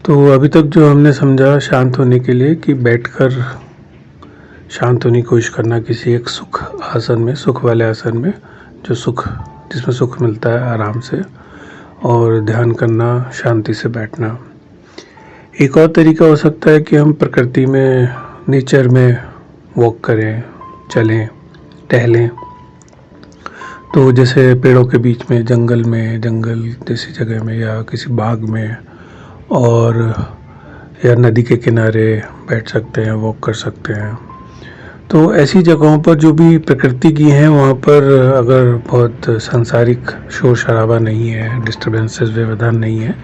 तो अभी तक जो हमने समझा शांत होने के लिए कि बैठकर शांत होने की कोशिश करना किसी एक सुख आसन में, सुख वाले आसन में, जिसमें सुख मिलता है आराम से, और ध्यान करना, शांति से बैठना। एक और तरीका हो सकता है कि हम प्रकृति में, नेचर में वॉक करें, चलें, टहलें। तो जैसे पेड़ों के बीच में, जंगल जैसी जगह में, या किसी बाग में, और या नदी के किनारे बैठ सकते हैं, वॉक कर सकते हैं। तो ऐसी जगहों पर जो भी प्रकृति की हैं, वहाँ पर अगर बहुत सांसारिक शोर शराबा नहीं है, डिस्टर्बेंसेस, व्यवधान नहीं है,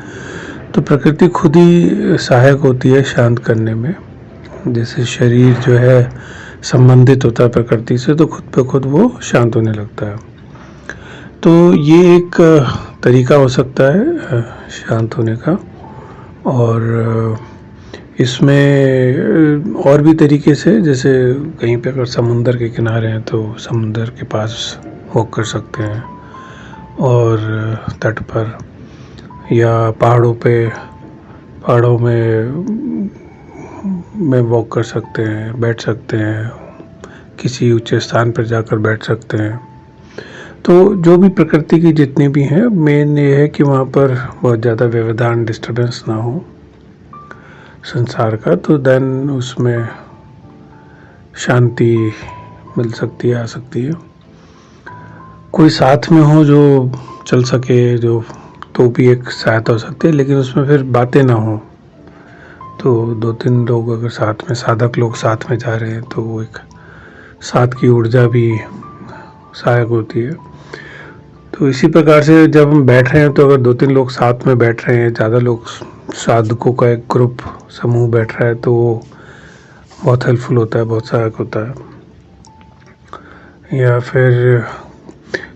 तो प्रकृति खुद ही सहायक होती है शांत करने में। जैसे शरीर जो है संबंधित होता है प्रकृति से, तो खुद पे खुद वो शांत होने लगता है। तो ये एक तरीका हो सकता है शांत होने का। और इसमें और भी तरीके से, जैसे कहीं पे अगर समुंदर के किनारे हैं तो समुंदर के पास वॉक कर सकते हैं, और तट पर, या पहाड़ों में वॉक कर सकते हैं, बैठ सकते हैं, किसी ऊंचे स्थान पर जाकर बैठ सकते हैं। तो जो भी प्रकृति की जितनी भी हैं, मेन ये है कि वहाँ पर बहुत ज़्यादा व्यवधान, डिस्टर्बेंस ना हो संसार का, तो देन उसमें शांति मिल सकती है, आ सकती है। कोई साथ में हो जो चल सके, तो भी एक सहायता हो सकती है, लेकिन उसमें फिर बातें ना हो। तो 2-3 लोग अगर साथ में, साधक लोग साथ में जा रहे हैं, तो वो एक साथ की ऊर्जा भी सहायक होती है। तो इसी प्रकार से जब हम बैठ रहे हैं, तो अगर 2-3 लोग साथ में बैठ रहे हैं, ज़्यादा लोग, साधकों का एक ग्रुप, समूह बैठ रहा है, तो वो बहुत हेल्पफुल होता है, बहुत सहायक होता है। या फिर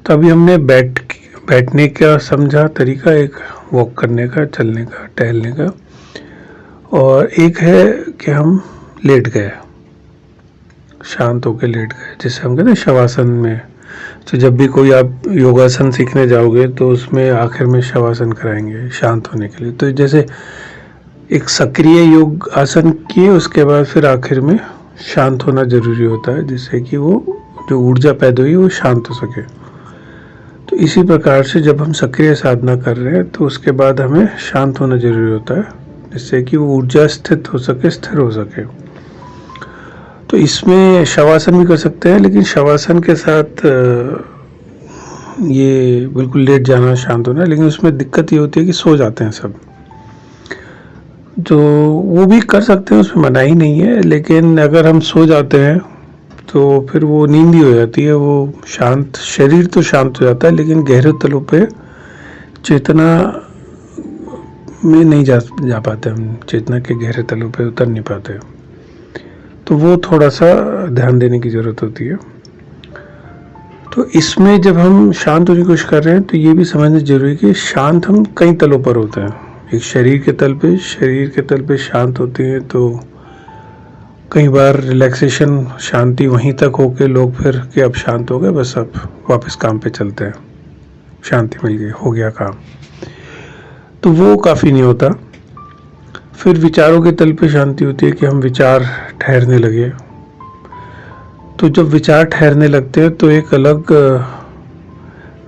तो अभी हमने बैठने का समझा तरीका, एक वॉक करने का, चलने का, टहलने का। और एक है कि हम लेट गए, शांत होकर लेट गए, जिसे हम कहते हैं शवासन में। तो जब भी कोई आप योगासन सीखने जाओगे, तो उसमें आखिर में शवासन कराएंगे शांत होने के लिए। तो जैसे एक सक्रिय योग आसन किए, उसके बाद फिर आखिर में शांत होना जरूरी होता है, जिससे कि वो जो ऊर्जा पैदा हुई वो शांत हो सके। तो इसी प्रकार से जब हम सक्रिय साधना कर रहे हैं, तो उसके बाद हमें शांत होना जरूरी होता है, जिससे कि वो ऊर्जा स्थित हो सके, स्थिर हो सके। तो इसमें शवासन भी कर सकते हैं, लेकिन शवासन के साथ ये बिल्कुल लेट जाना, शांत होना, लेकिन उसमें दिक्कत ये होती है कि सो जाते हैं सब। तो वो भी कर सकते हैं, उसमें मनाही नहीं है, लेकिन अगर हम सो जाते हैं तो फिर वो नींद ही हो जाती है। वो शांत, शरीर तो शांत हो जाता है, लेकिन गहरे तलों पे चेतना में नहीं जा पाते हम, चेतना के गहरे तलों पे उतर नहीं पाते। तो वो थोड़ा सा ध्यान देने की ज़रूरत होती है। तो इसमें जब हम शांत होने की कोशिश कर रहे हैं, तो ये भी समझना जरूरी है कि शांत हम कई तलों पर होते हैं। एक शरीर के तल पे शांत होते हैं, तो कई बार रिलैक्सेशन, शांति वहीं तक हो के लोग फिर कि अब शांत हो गए, बस अब वापस काम पे चलते हैं, शांति मिल गई, हो गया काम। तो वो काफ़ी नहीं होता। फिर विचारों के तल पे शांति होती है कि हम विचार ठहरने लगे। तो जब विचार ठहरने लगते हैं, तो एक अलग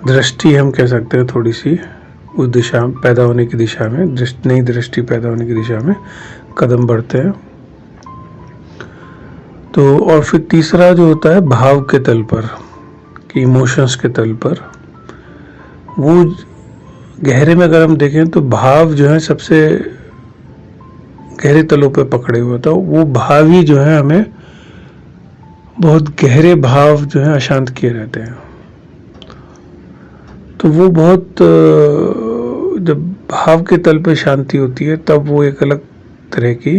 दृष्टि, हम कह सकते हैं, थोड़ी सी उस दिशा पैदा होने की दिशा में, नई दृष्टि पैदा होने की दिशा में कदम बढ़ते हैं। तो और फिर तीसरा जो होता है भाव के तल पर, कि इमोशंस के तल पर, वो गहरे में अगर हम देखें तो भाव जो है सबसे गहरे तलों पे पकड़े हुए होता है। वो भाव ही जो है हमें, बहुत गहरे भाव जो है अशांत किए रहते हैं। तो वो बहुत, जब भाव के तल पे शांति होती है, तब वो एक अलग तरह की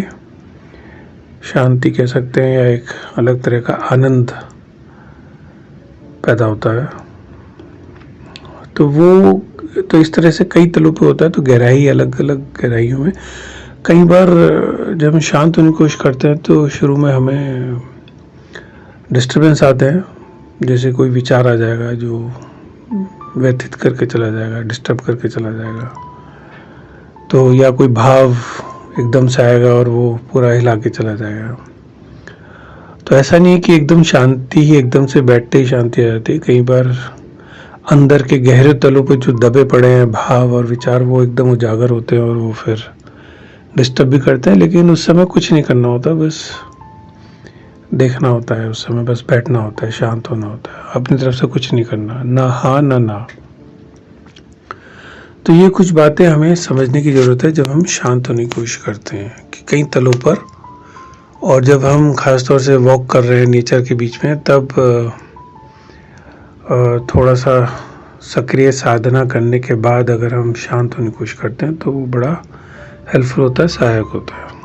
शांति कह सकते हैं, या एक अलग तरह का आनंद पैदा होता है। तो वो, तो इस तरह से कई तलों पे होता है। तो गहराई, अलग अलग गहराइयों में कई बार जब हम शांत होने की कोशिश करते हैं, तो शुरू में हमें डिस्टर्बेंस आते हैं। जैसे कोई विचार आ जाएगा जो व्यथित करके चला जाएगा, डिस्टर्ब करके चला जाएगा। तो या कोई भाव एकदम से आएगा और वो पूरा हिला के चला जाएगा। तो ऐसा नहीं है कि एकदम शांति ही एकदम से बैठते ही शांति आ जाती है। कई बार अंदर के गहरे तलों पे जो दबे पड़े हैं भाव और विचार वो एकदम उजागर होते हैं और वो फिर डिस्टर्ब भी करते हैं, लेकिन उस समय कुछ नहीं करना होता, बस देखना होता है। उस समय बस बैठना होता है, शांत होना होता है, अपनी तरफ से कुछ नहीं करना, ना हाँ ना ना। तो ये कुछ बातें हमें समझने की ज़रूरत है जब हम शांत होने की कोशिश करते हैं कि कई तलों पर, और जब हम ख़ास तौर से वॉक कर रहे हैं नेचर के बीच में, तब थोड़ा सा सक्रिय साधना करने के बाद अगर हम शांत होने की कोशिश करते हैं तो वो बड़ा हेल्पफुल होता है, सहायक होता है।